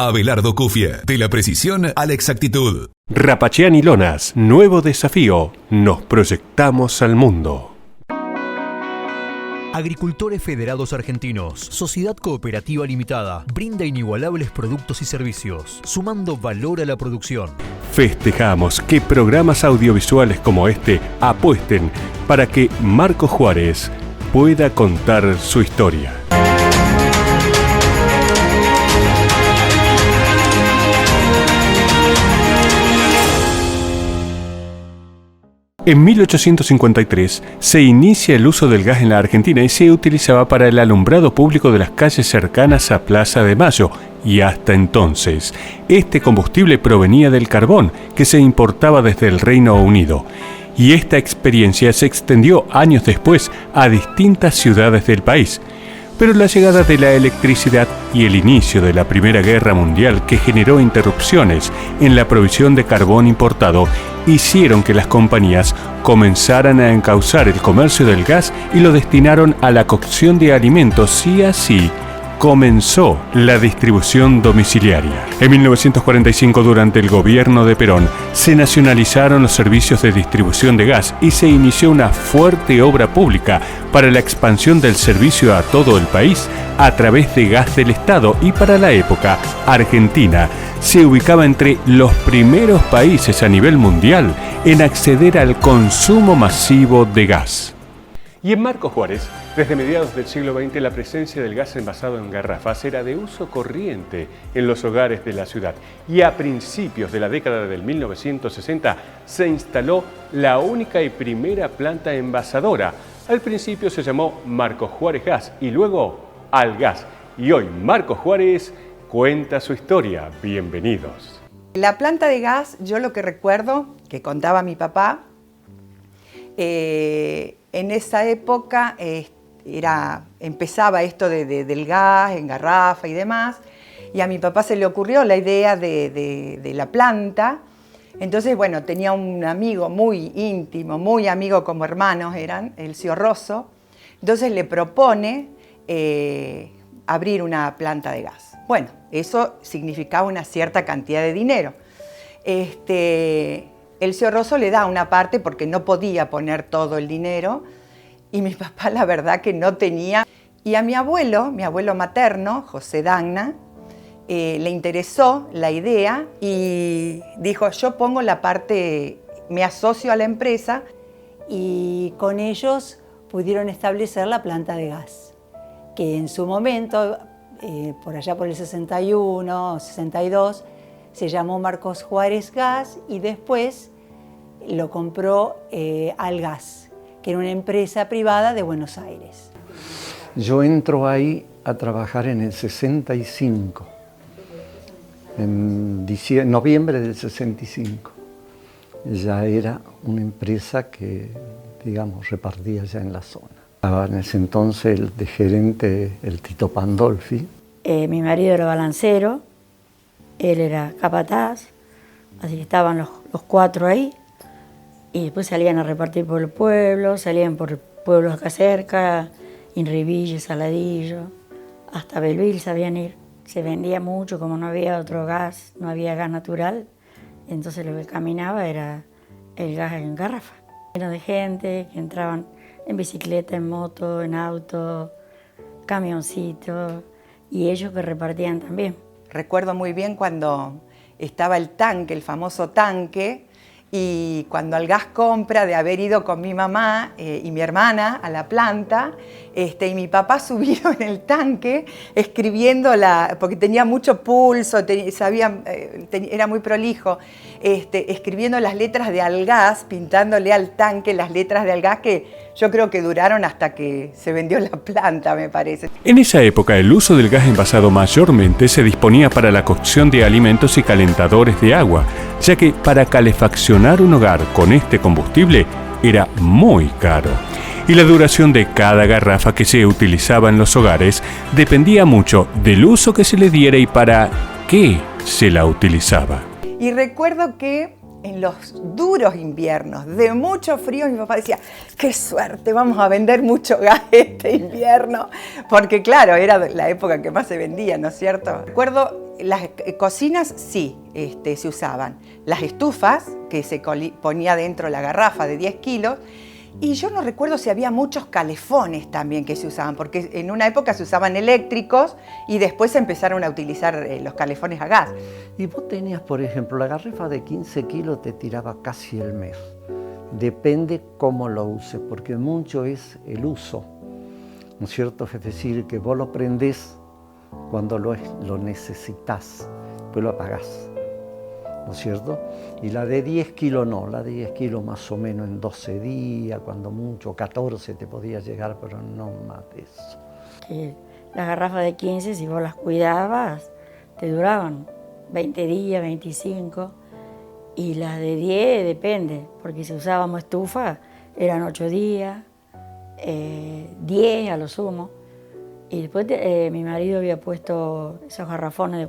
Abelardo Cufia, de la precisión a la exactitud. Rapaceani y Lonas, nuevo desafío. Nos proyectamos al mundo. Agricultores Federados Argentinos, Sociedad Cooperativa Limitada, brinda inigualables productos y servicios, sumando valor a la producción. Festejamos que programas audiovisuales como este apuesten para que Marcos Juárez pueda contar su historia. En 1853 se inicia el uso del gas en la Argentina y se utilizaba para el alumbrado público de las calles cercanas a Plaza de Mayo, y hasta entonces este combustible provenía del carbón que se importaba desde el Reino Unido. Y esta experiencia se extendió años después a distintas ciudades del país. Pero la llegada de la electricidad y el inicio de la Primera Guerra Mundial, que generó interrupciones en la provisión de carbón importado, hicieron que las compañías comenzaran a encauzar el comercio del gas y lo destinaron a la cocción de alimentos, y así comenzó la distribución domiciliaria. En 1945, durante el gobierno de Perón, se nacionalizaron los servicios de distribución de gas y se inició una fuerte obra pública para la expansión del servicio a todo el país a través de gas del Estado, y para la época, Argentina se ubicaba entre los primeros países a nivel mundial en acceder al consumo masivo de gas. Y en Marcos Juárez, desde mediados del siglo XX, la presencia del gas envasado en garrafas era de uso corriente en los hogares de la ciudad. Y a principios de la década del 1960 se instaló la única y primera planta envasadora. Al principio se llamó Marcos Juárez Gas y luego Algas. Y hoy Marcos Juárez cuenta su historia. Bienvenidos. La planta de gas, yo lo que recuerdo, que contaba mi papá, en esa época empezaba esto del gas en garrafa y demás, y a mi papá se le ocurrió la idea de la planta. Entonces, bueno, tenía un amigo muy íntimo, muy amigo, como hermanos eran, el Cio Rosso. Entonces le propone abrir una planta de gas. Bueno, eso significaba una cierta cantidad de dinero. El Cio Rosso le da una parte porque no podía poner todo el dinero, y mi papá la verdad que no tenía. Y a mi abuelo materno, José Dagna, le interesó la idea y dijo: yo pongo la parte, me asocio a la empresa. Y con ellos pudieron establecer la planta de gas, que en su momento, por allá por el 61, 62, se llamó Marcos Juárez Gas, y después lo compró Algas, que era una empresa privada de Buenos Aires. Yo entro ahí a trabajar en el 65, en noviembre del 65. Ya era una empresa que, digamos, repartía ya en la zona. Estaba en ese entonces el de gerente, el Tito Pandolfi. Mi marido era balancero, él era capataz, así que estaban los cuatro ahí. Y después salían a repartir por el pueblo, salían por pueblos acá cerca, Inriville, Saladillo, hasta Belville sabían ir. Se vendía mucho, como no había otro gas, no había gas natural, entonces lo que caminaba era el gas en garrafa. Lleno de gente que entraban en bicicleta, en moto, en auto, camioncito, y ellos que repartían también. Recuerdo muy bien cuando estaba el tanque, el famoso tanque, y cuando Algas compra, de haber ido con mi mamá y mi hermana a la planta, y mi papá subió en el tanque escribiendo, porque tenía mucho pulso, era muy prolijo, escribiendo las letras de Algas, pintándole al tanque las letras de Algas, que yo creo que duraron hasta que se vendió la planta, me parece. En esa época, el uso del gas envasado mayormente se disponía para la cocción de alimentos y calentadores de agua, ya que para calefaccionar un hogar con este combustible era muy caro. Y la duración de cada garrafa que se utilizaba en los hogares dependía mucho del uso que se le diera y para qué se la utilizaba. Y recuerdo que en los duros inviernos, de mucho frío, mi papá decía: ¡qué suerte! Vamos a vender mucho gas este invierno. Porque claro, era la época que más se vendía, ¿no es cierto? Recuerdo las cocinas sí se usaban. Las estufas, que se ponía dentro la garrafa de 10 kilos, y yo no recuerdo si había muchos calefones también que se usaban, porque en una época se usaban eléctricos y después empezaron a utilizar los calefones a gas. Y vos tenías, por ejemplo, la garrafa de 15 kilos te tiraba casi el mes. Depende cómo lo uses, porque mucho es el uso, ¿no es cierto? Es decir, que vos lo prendés cuando lo necesitas, pues lo apagás, ¿no es cierto? Y la de 10 kilos no, la de 10 kilos más o menos en 12 días, cuando mucho, 14 te podía llegar, pero no más de eso. Que las garrafas de 15, si vos las cuidabas, te duraban 20 días, 25, y las de 10 depende, porque si usábamos estufa eran 8 días, 10 a lo sumo. Y después mi marido había puesto esos garrafones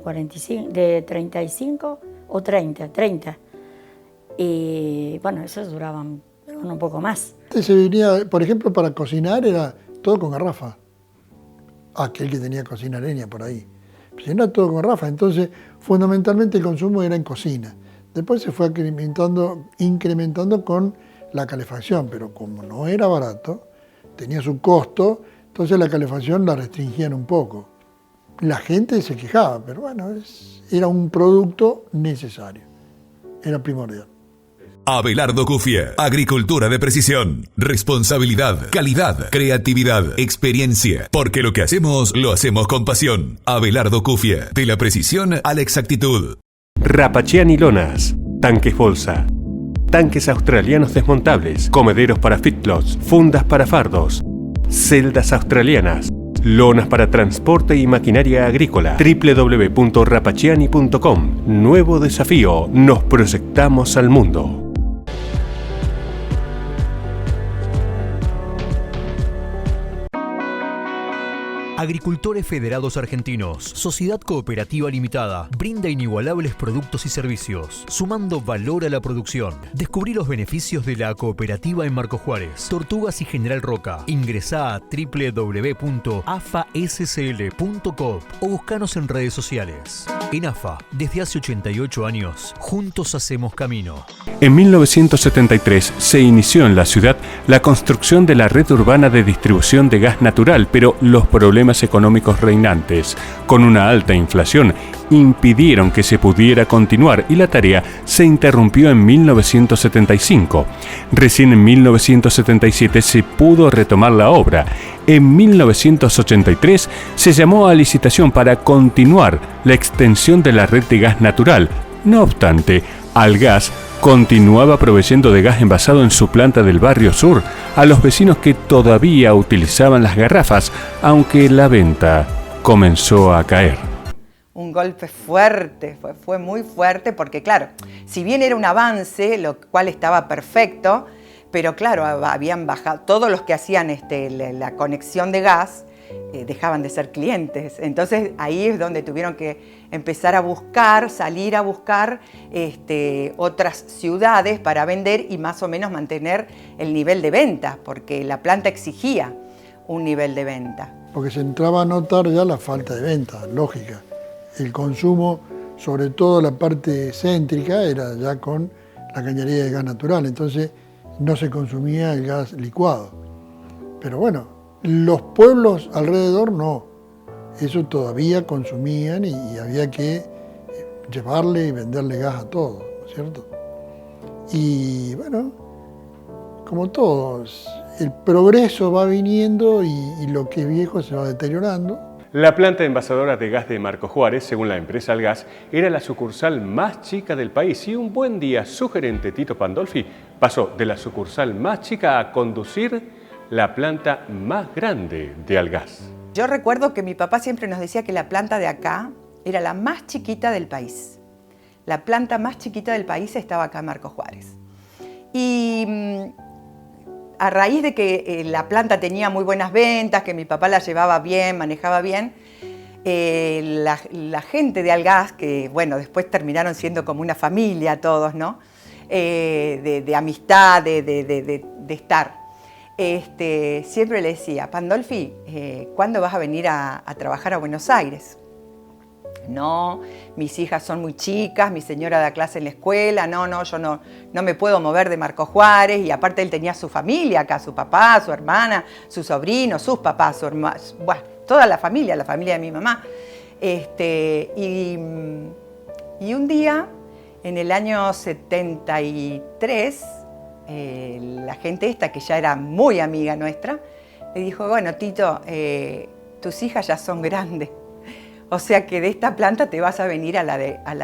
de 35 o 30. Y bueno, esos duraban un poco más. Se venía, por ejemplo, para cocinar era todo con garrafa. Aquel que tenía cocina leña por ahí. Pero si no, todo con garrafa. Entonces, fundamentalmente el consumo era en cocina. Después se fue incrementando con la calefacción, pero como no era barato, tenía su costo, entonces la calefacción la restringían un poco. La gente se quejaba, pero bueno, era un producto necesario, era primordial. Abelardo Cufia, agricultura de precisión, responsabilidad, calidad, creatividad, experiencia, porque lo que hacemos, lo hacemos con pasión. Abelardo Cufia, de la precisión a la exactitud. Rapachiani Lonas, tanques bolsa, tanques australianos desmontables, comederos para feedlots, fundas para fardos, celdas australianas, lonas para transporte y maquinaria agrícola. www.rapachiani.com. Nuevo desafío, nos proyectamos al mundo. Agricultores Federados Argentinos, Sociedad Cooperativa Limitada, brinda inigualables productos y servicios, sumando valor a la producción. Descubrí los beneficios de la cooperativa en Marcos Juárez, Tortugas y General Roca. Ingresá a www.afascl.com o buscanos en redes sociales. En AFA, desde hace 88 años, juntos hacemos camino. En 1973 se inició en la ciudad la construcción de la red urbana de distribución de gas natural, pero los problemas económicos reinantes, con una alta inflación, impidieron que se pudiera continuar y la tarea se interrumpió en 1975. Recién en 1977 se pudo retomar la obra. En 1983 se llamó a licitación para continuar la extensión de la red de gas natural. No obstante, Algas continuaba proveyendo de gas envasado en su planta del barrio sur a los vecinos que todavía utilizaban las garrafas, aunque la venta comenzó a caer. Un golpe fuerte, fue muy fuerte porque claro, si bien era un avance, lo cual estaba perfecto, pero claro, habían bajado, todos los que hacían la conexión de gas dejaban de ser clientes. Entonces ahí es donde tuvieron que empezar a buscar, salir a buscar otras ciudades para vender y más o menos mantener el nivel de venta, porque la planta exigía un nivel de venta. Porque se entraba a notar ya la falta de venta, lógica. El consumo, sobre todo la parte céntrica, era ya con la cañería de gas natural, entonces no se consumía el gas licuado. Pero bueno, los pueblos alrededor no, eso todavía consumían y había que llevarle y venderle gas a todos, ¿no es cierto? Y bueno, como todos, el progreso va viniendo y lo que es viejo se va deteriorando. La planta envasadora de gas de Marcos Juárez, según la empresa Algas, era la sucursal más chica del país y un buen día su gerente Tito Pandolfi pasó de la sucursal más chica a conducir la planta más grande de Algas. Yo recuerdo que mi papá siempre nos decía que la planta de acá era la más chiquita del país. La planta más chiquita del país estaba acá en Marcos Juárez. Y a raíz de que la planta tenía muy buenas ventas, que mi papá la llevaba bien, manejaba bien, la gente de Algas, que bueno, después terminaron siendo como una familia todos, ¿no? De amistad, de estar. Siempre le decía, Pandolfi, ¿cuándo vas a venir a trabajar a Buenos Aires? No, mis hijas son muy chicas, mi señora da clase en la escuela, yo no me puedo mover de Marcos Juárez, y aparte él tenía su familia acá, su papá, su hermana, su sobrino, sus papás, su hermana, bueno, toda la familia de mi mamá. Y un día, en el año 73, la gente esta, que ya era muy amiga nuestra, le dijo, bueno, Tito, tus hijas ya son grandes. O sea que de esta planta te vas a venir a la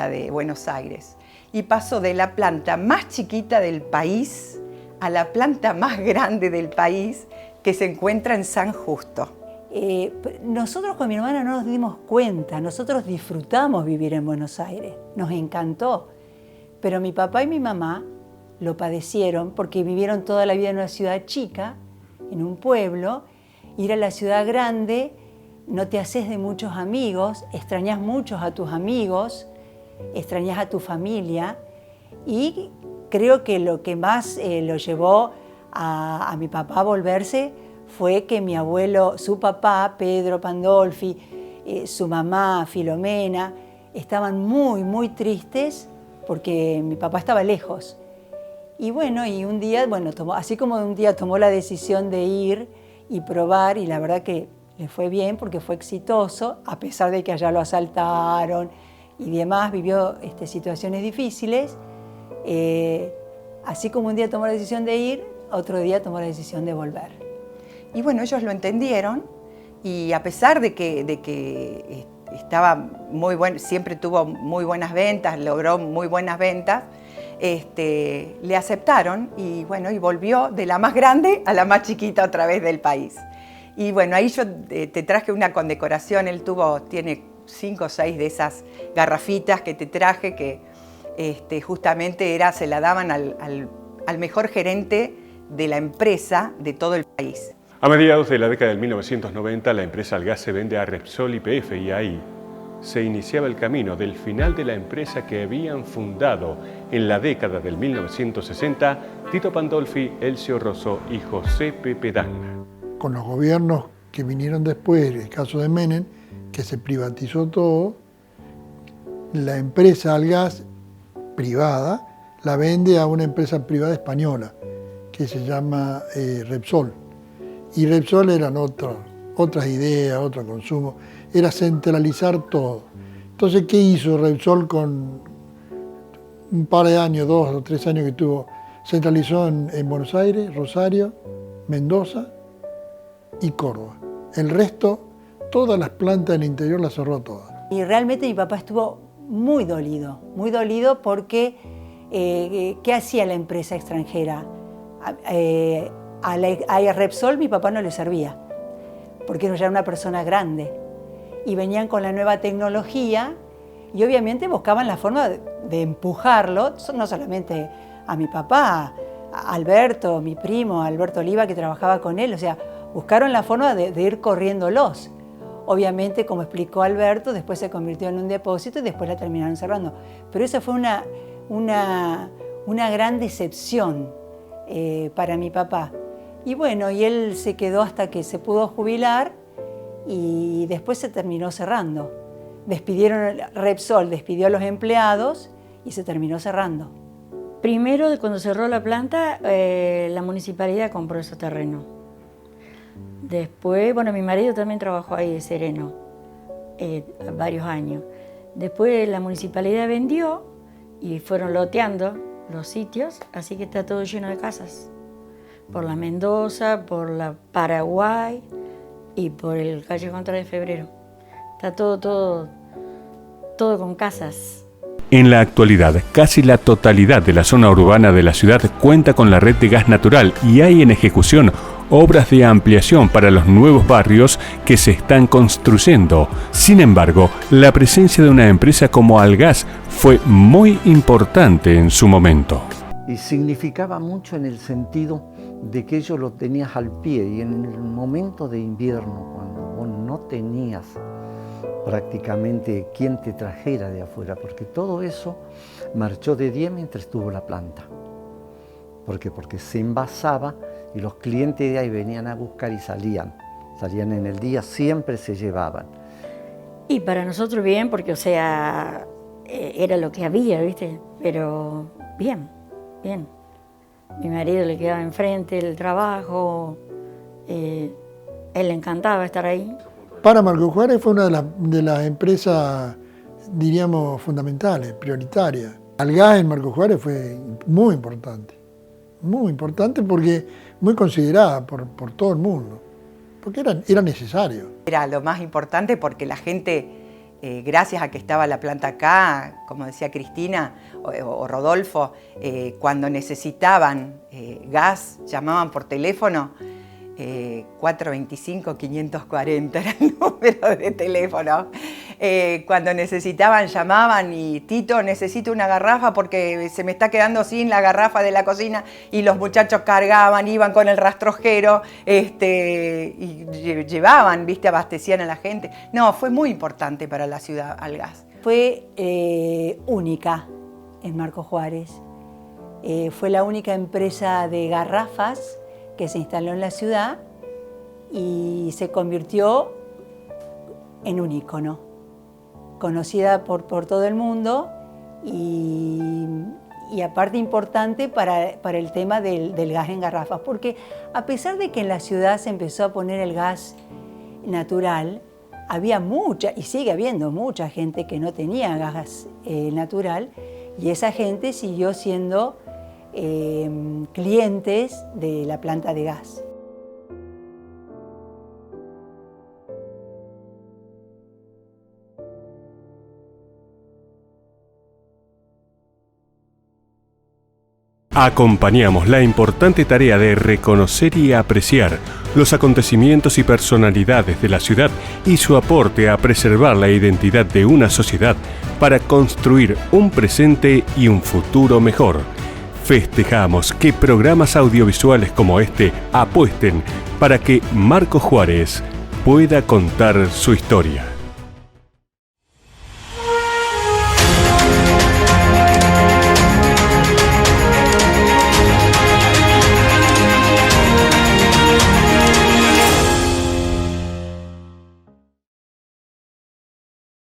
de Buenos Aires. Y pasó de la planta más chiquita del país a la planta más grande del país, que se encuentra en San Justo. Nosotros con mi hermana no nos dimos cuenta, nosotros disfrutamos vivir en Buenos Aires, nos encantó. Pero mi papá y mi mamá lo padecieron porque vivieron toda la vida en una ciudad chica, en un pueblo. Ir a la ciudad grande, no te haces de muchos amigos, extrañas muchos a tus amigos, extrañas a tu familia, y creo que lo que más lo llevó a mi papá a volverse fue que mi abuelo, su papá, Pedro Pandolfi, su mamá, Filomena, estaban muy, muy tristes porque mi papá estaba lejos. Y bueno, y un día, así como un día tomó la decisión de ir y probar, y la verdad que le fue bien porque fue exitoso, a pesar de que allá lo asaltaron y demás, vivió situaciones difíciles. Así como un día tomó la decisión de ir, otro día tomó la decisión de volver. Y bueno, ellos lo entendieron, y a pesar de que estaba muy bueno, siempre tuvo muy buenas ventas, logró muy buenas ventas, le aceptaron, y bueno, y volvió de la más grande a la más chiquita otra vez del país. Y bueno, ahí yo te traje una condecoración, tiene 5 o 6 de esas garrafitas que te traje, que justamente se la daban al mejor gerente de la empresa de todo el país. A mediados de la década del 1990, la empresa Algás se vende a Repsol YPF, y ahí se iniciaba el camino del final de la empresa que habían fundado en la década del 1960 Tito Pandolfi, Elcio Rosso y José Pepe Dangla. Con los gobiernos que vinieron después, el caso de Menem, que se privatizó todo, la empresa Algás privada la vende a una empresa privada española que se llama Repsol. Y Repsol eran otras ideas, otro consumo, era centralizar todo. Entonces, ¿qué hizo Repsol con un par de años, 2 o 3 años que tuvo? Centralizó en Buenos Aires, Rosario, Mendoza y Córdoba. El resto, todas las plantas del interior las cerró todas. Y realmente mi papá estuvo muy dolido porque ¿qué hacía la empresa extranjera? A Repsol mi papá no le servía, porque era ya una persona grande. Y venían con la nueva tecnología y obviamente buscaban la forma de empujarlo, no solamente a mi papá, a Alberto, mi primo, Alberto Oliva, que trabajaba con él, o sea, buscaron la forma de ir corriéndolos. Obviamente, como explicó Alberto, después se convirtió en un depósito y después la terminaron cerrando. Pero esa fue una gran decepción para mi papá. Y bueno, y él se quedó hasta que se pudo jubilar y después se terminó cerrando. Repsol despidió a los empleados y se terminó cerrando. Primero, cuando cerró la planta, la municipalidad compró esos terrenos. Después, mi marido también trabajó ahí de sereno varios años. Después la municipalidad vendió y fueron loteando los sitios, así que está todo lleno de casas. Por la Mendoza, por la Paraguay y por el Callejón 3 de Febrero. Está todo con casas. En la actualidad, casi la totalidad de la zona urbana de la ciudad cuenta con la red de gas natural y hay en ejecución obras de ampliación para los nuevos barrios que se están construyendo. Sin embargo, la presencia de una empresa como Algás fue muy importante en su momento. Y significaba mucho en el sentido de que ellos lo tenías al pie, y en el momento de invierno, cuando vos no tenías prácticamente quien te trajera de afuera, porque todo eso marchó de día mientras estuvo la planta. ¿Por qué? Porque se envasaba y los clientes de ahí venían a buscar y salían en el día, siempre se llevaban. Y para nosotros bien, porque, o sea, era lo que había, ¿viste? Pero bien, bien. Mi marido le quedaba enfrente el trabajo, él le encantaba estar ahí. Para Marcos Juárez fue una de las empresas, diríamos, fundamentales, prioritarias. Algás en Marcos Juárez fue muy importante porque muy considerada por todo el mundo, porque era necesario. Era lo más importante porque la gente, gracias a que estaba la planta acá, como decía Cristina o Rodolfo, cuando necesitaban gas, llamaban por teléfono, 425-540 era el número de teléfono. Cuando necesitaban, llamaban y Tito, necesito una garrafa porque se me está quedando sin la garrafa de la cocina, y los muchachos cargaban, iban con el rastrojero y llevaban, ¿viste? Abastecían a la gente. No, fue muy importante para la ciudad Algás. Fue única en Marcos Juárez. Fue la única empresa de garrafas que se instaló en la ciudad y se convirtió en un ícono, conocida por todo el mundo y aparte importante para el tema del gas en garrafas, porque a pesar de que en la ciudad se empezó a poner el gas natural, había mucha, y sigue habiendo mucha gente que no tenía gas natural, y esa gente siguió siendo clientes de la planta de gas. Acompañamos la importante tarea de reconocer y apreciar los acontecimientos y personalidades de la ciudad y su aporte a preservar la identidad de una sociedad para construir un presente y un futuro mejor. Festejamos que programas audiovisuales como este apuesten para que Marcos Juárez pueda contar su historia.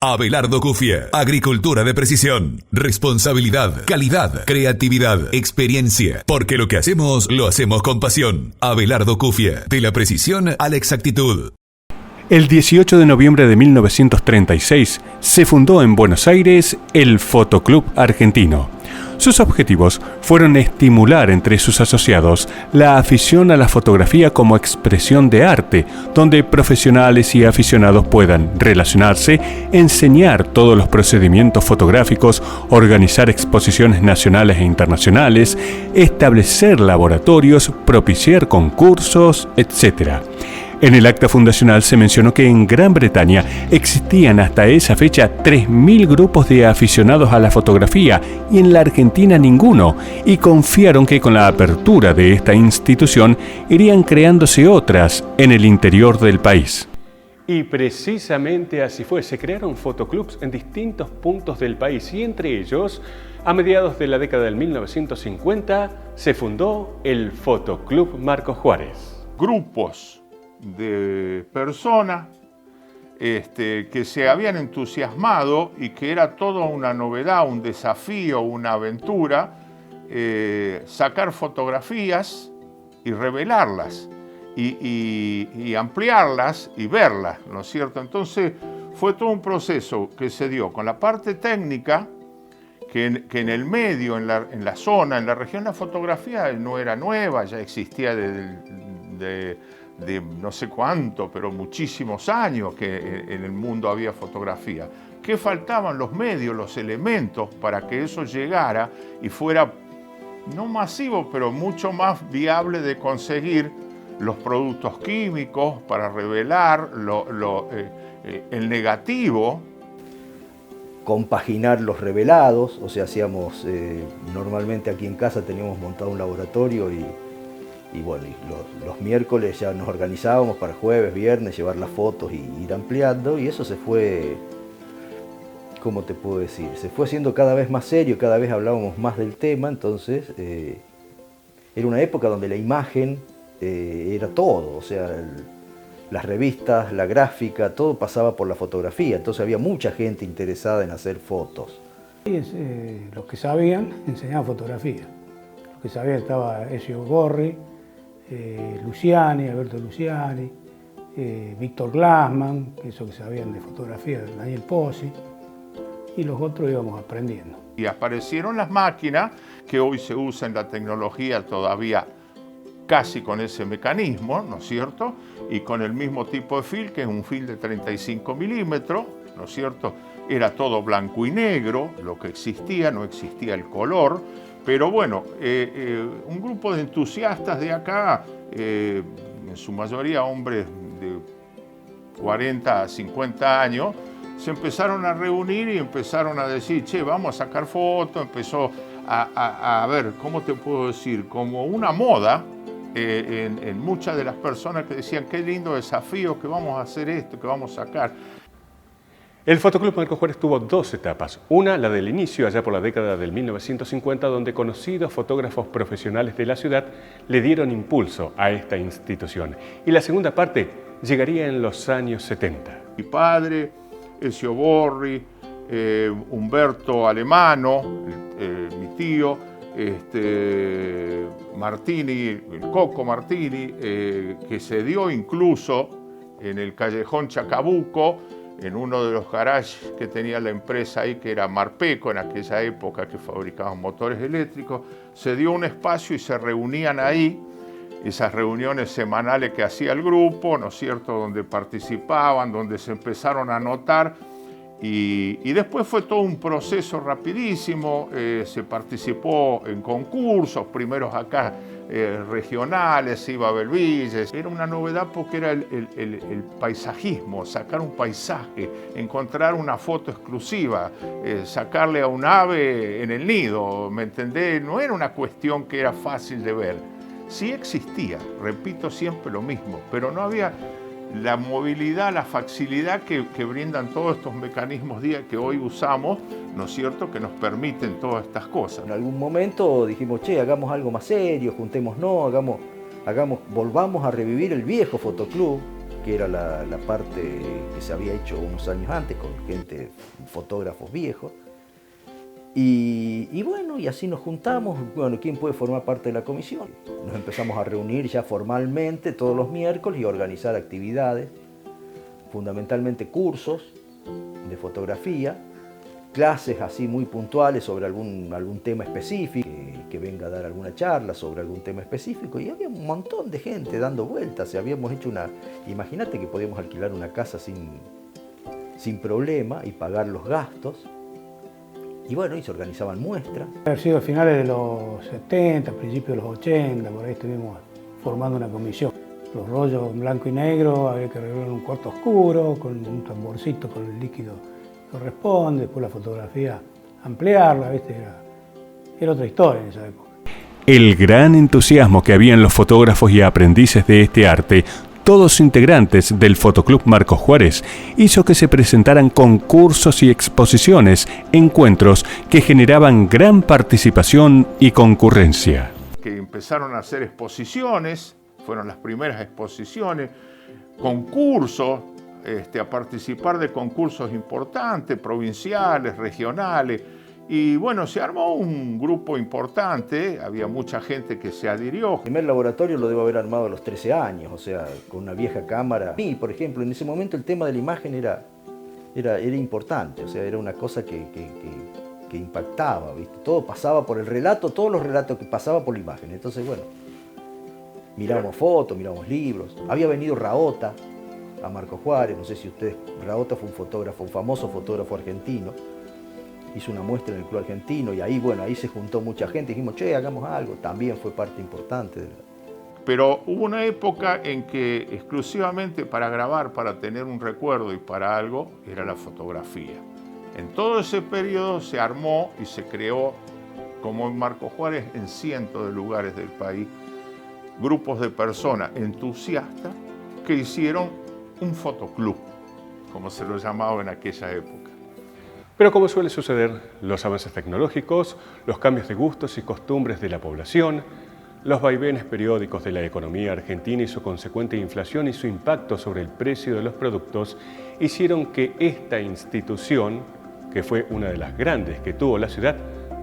Abelardo Cufia, agricultura de precisión, responsabilidad, calidad, creatividad, experiencia, porque lo que hacemos, lo hacemos con pasión. Abelardo Cufia, de la precisión a la exactitud. El 18 de noviembre de 1936 se fundó en Buenos Aires el Fotoclub Argentino. Sus objetivos fueron estimular entre sus asociados la afición a la fotografía como expresión de arte, donde profesionales y aficionados puedan relacionarse, enseñar todos los procedimientos fotográficos, organizar exposiciones nacionales e internacionales, establecer laboratorios, propiciar concursos, etc. En el acta fundacional se mencionó que en Gran Bretaña existían hasta esa fecha 3.000 grupos de aficionados a la fotografía y en la Argentina ninguno, y confiaron que con la apertura de esta institución irían creándose otras en el interior del país. Y precisamente así fue, se crearon fotoclubs en distintos puntos del país y entre ellos, a mediados de la década del 1950, se fundó el Fotoclub Marcos Juárez. Grupos de personas que se habían entusiasmado y que era toda una novedad, un desafío, una aventura, sacar fotografías y revelarlas y ampliarlas y verlas, ¿no es cierto? Entonces fue todo un proceso que se dio con la parte técnica, que en el medio, en la zona, en la región, la fotografía no era nueva, ya existía de no sé cuánto, pero muchísimos años que en el mundo había fotografía. ¿Qué faltaban? Los medios, los elementos para que eso llegara y fuera, no masivo, pero mucho más viable de conseguir los productos químicos para revelar el negativo. Compaginar los revelados, o sea, hacíamos, normalmente aquí en casa teníamos montado un laboratorio y bueno, los miércoles ya nos organizábamos para jueves, viernes, llevar las fotos y ir ampliando, y eso se fue, ¿cómo te puedo decir? Se fue haciendo cada vez más serio, cada vez hablábamos más del tema, entonces era una época donde la imagen era todo, o sea, las revistas, la gráfica, todo pasaba por la fotografía, entonces había mucha gente interesada en hacer fotos. Los que sabían enseñaban fotografía. Los que sabían estaba Ezio Gorri, Luciani, Alberto Luciani, Víctor Glassman, esos que sabían de fotografía, Daniel Pozzi, y los otros íbamos aprendiendo. Y aparecieron las máquinas que hoy se usan en la tecnología todavía casi con ese mecanismo, ¿no es cierto? Y con el mismo tipo de film, que es un film de 35 milímetros, ¿no es cierto? Era todo blanco y negro, lo que existía, no existía el color, pero bueno, un grupo de entusiastas de acá, en su mayoría hombres de 40 a 50 años, se empezaron a reunir y empezaron a decir, che, vamos a sacar fotos, empezó a ver, ¿cómo te puedo decir? Como una moda en muchas de las personas que decían, qué lindo desafío, que vamos a hacer esto, que vamos a sacar. El Fotoclub Marcos Juárez tuvo dos etapas. Una, la del inicio, allá por la década del 1950, donde conocidos fotógrafos profesionales de la ciudad le dieron impulso a esta institución. Y la segunda parte llegaría en los años 70. Mi padre, Ezio Gorri, Humberto Alemano, mi tío, Martini, el Coco Martini, que se dio incluso en el callejón Chacabuco, en uno de los garages que tenía la empresa ahí, que era Marpeco en aquella época, que fabricaban motores eléctricos, se dio un espacio y se reunían ahí, esas reuniones semanales que hacía el grupo, ¿no es cierto?, donde participaban, donde se empezaron a anotar, y después fue todo un proceso rapidísimo, se participó en concursos, primeros acá regionales, iba a Belvilles. Era una novedad porque era el paisajismo, sacar un paisaje, encontrar una foto exclusiva, sacarle a un ave en el nido, ¿me entendés? No era una cuestión que era fácil de ver. Sí existía, repito siempre lo mismo, pero no había la movilidad, la facilidad que brindan todos estos mecanismos que hoy usamos, ¿no es cierto?, que nos permiten todas estas cosas. En algún momento dijimos, che, hagamos algo más serio, juntémonos, volvamos a revivir el viejo fotoclub, que era la parte que se había hecho unos años antes con gente, fotógrafos viejos. Y bueno, y así nos juntamos. Bueno, ¿quién puede formar parte de la comisión? Nos empezamos a reunir ya formalmente todos los miércoles y a organizar actividades, fundamentalmente cursos de fotografía, clases así muy puntuales sobre algún tema específico, que venga a dar alguna charla sobre algún tema específico, y había un montón de gente dando vueltas. Habíamos hecho imagínate que podíamos alquilar una casa sin problema y pagar los gastos. Y bueno, y se organizaban muestras. Haber sido a finales de los 70, principios de los 80, por ahí estuvimos formando una comisión. Los rollos en blanco y negro había que arreglar en un cuarto oscuro, con un tamborcito con el líquido que corresponde, después la fotografía ampliarla, ¿viste? Era otra historia en esa época. El gran entusiasmo que había en los fotógrafos y aprendices de este arte, todos integrantes del Fotoclub Marcos Juárez, hizo que se presentaran concursos y exposiciones, encuentros que generaban gran participación y concurrencia. Que empezaron a hacer exposiciones, fueron las primeras exposiciones, concursos, a participar de concursos importantes, provinciales, regionales. Y bueno, se armó un grupo importante, había mucha gente que se adhirió. El primer laboratorio lo debo haber armado a los 13 años, o sea, con una vieja cámara. Y, por ejemplo, en ese momento el tema de la imagen era importante, o sea, era una cosa que impactaba, ¿viste? Todo pasaba por el relato, todos los relatos que pasaba por la imagen. Entonces, bueno, mirábamos fotos, mirábamos libros. Había venido Raota a Marcos Juárez, no sé si ustedes... Raota fue un fotógrafo, un famoso fotógrafo argentino. Hizo una muestra en el Club Argentino y ahí, bueno, ahí se juntó mucha gente. Dijimos, che, hagamos algo. También fue parte importante. Pero hubo una época en que exclusivamente para grabar, para tener un recuerdo y para algo, era la fotografía. En todo ese periodo se armó y se creó, como en Marcos Juárez, en cientos de lugares del país, grupos de personas entusiastas que hicieron un fotoclub, como se lo llamaba en aquella época. Pero como suele suceder, los avances tecnológicos, los cambios de gustos y costumbres de la población, Los vaivenes periódicos de la economía argentina y su consecuente inflación y su impacto sobre el precio de los productos hicieron que esta institución, que fue una de las grandes que tuvo la ciudad,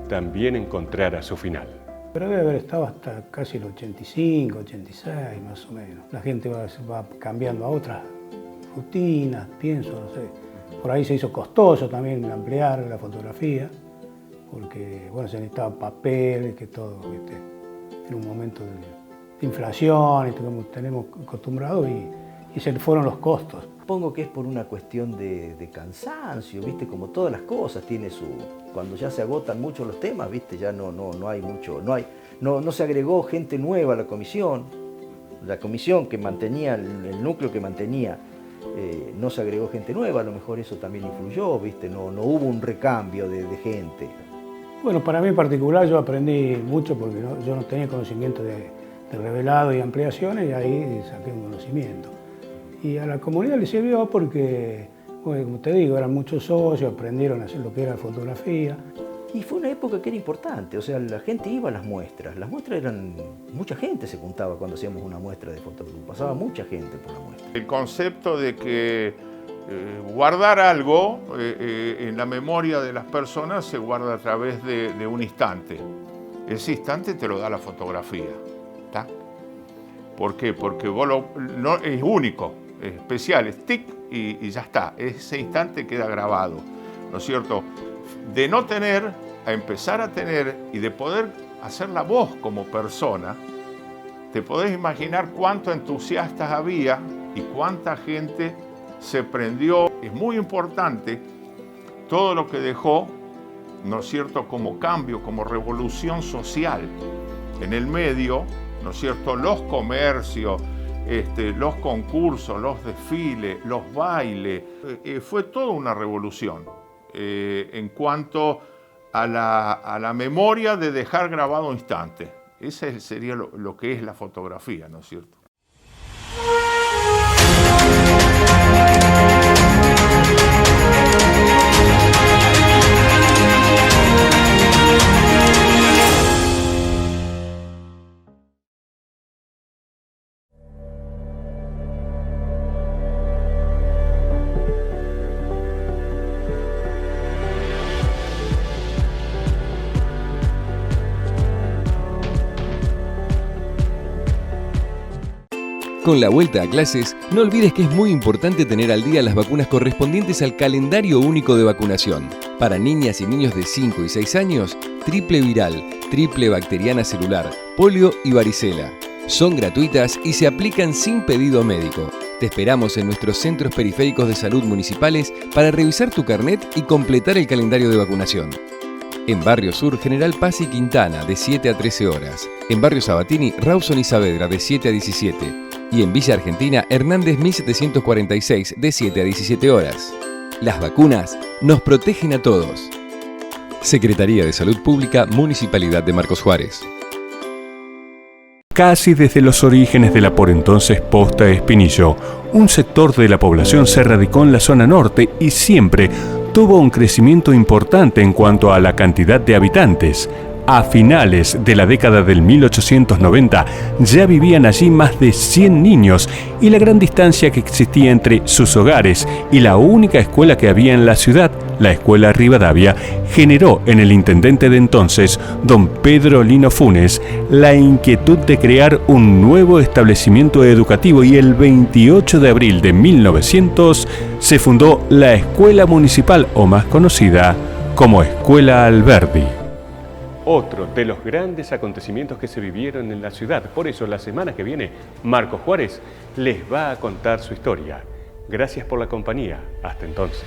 también encontrara su final. Pero debe haber estado hasta casi el 85, 86 más o menos. La gente va cambiando a otras rutinas, pienso, no sé. Por ahí se hizo costoso también ampliar la fotografía, porque bueno, se necesitaba papel, que todo, ¿viste? En un momento de inflación, y tenemos acostumbrado, y se fueron los costos. Supongo que es por una cuestión de cansancio, ¿viste? Como todas las cosas, tiene su... Cuando ya se agotan mucho los temas, ¿viste? Ya no hay mucho, no se agregó gente nueva a la comisión. La comisión que mantenía, el núcleo que mantenía, no se agregó gente nueva, a lo mejor eso también influyó, ¿viste? No hubo un recambio de gente. Bueno, para mí en particular yo aprendí mucho porque yo no tenía conocimiento de revelado y ampliaciones, y ahí saqué un conocimiento. Y a la comunidad le sirvió porque, bueno, como te digo, eran muchos socios, aprendieron a hacer lo que era fotografía. Y fue una época que era importante, o sea, la gente iba a las muestras eran, mucha gente se juntaba cuando hacíamos una muestra de fotografía, pasaba mucha gente por la muestra. El concepto de que guardar algo en la memoria de las personas se guarda a través de un instante. Ese instante te lo da la fotografía, ¿está? ¿Por qué? Porque vos no, es único, es especial, es tic y ya está. Ese instante queda grabado, ¿no es cierto? De no tener a empezar a tener y de poder hacer la voz como persona, te podés imaginar cuánto entusiastas había y cuánta gente se prendió. Es muy importante todo lo que dejó, ¿no es cierto?, como cambio, como revolución social en el medio, ¿no es cierto?, los comercios, los concursos, los desfiles, los bailes. Fue toda una revolución en cuanto a la memoria de dejar grabado un instante. Ese sería lo que es la fotografía, ¿no es cierto? Con la vuelta a clases, no olvides que es muy importante tener al día las vacunas correspondientes al calendario único de vacunación. Para niñas y niños de 5 y 6 años, triple viral, triple bacteriana celular, polio y varicela. Son gratuitas y se aplican sin pedido médico. Te esperamos en nuestros centros periféricos de salud municipales para revisar tu carnet y completar el calendario de vacunación. En Barrio Sur, General Paz y Quintana, de 7 a 13 horas. En Barrio Sabatini, Rawson y Saavedra, de 7 a 17. Y en Villa Argentina, Hernández 1746, de 7 a 17 horas. Las vacunas nos protegen a todos. Secretaría de Salud Pública, Municipalidad de Marcos Juárez. Casi desde los orígenes de la por entonces Posta Espinillo, un sector de la población se radicó en la zona norte y siempre tuvo un crecimiento importante en cuanto a la cantidad de habitantes. A finales de la década del 1890 ya vivían allí más de 100 niños y la gran distancia que existía entre sus hogares y la única escuela que había en la ciudad, la Escuela Rivadavia, generó en el intendente de entonces, don Pedro Lino Funes, la inquietud de crear un nuevo establecimiento educativo y el 28 de abril de 1900 se fundó la Escuela Municipal, o más conocida como Escuela Alberdi. Otro de los grandes acontecimientos que se vivieron en la ciudad. Por eso, la semana que viene, Marcos Juárez les va a contar su historia. Gracias por la compañía. Hasta entonces.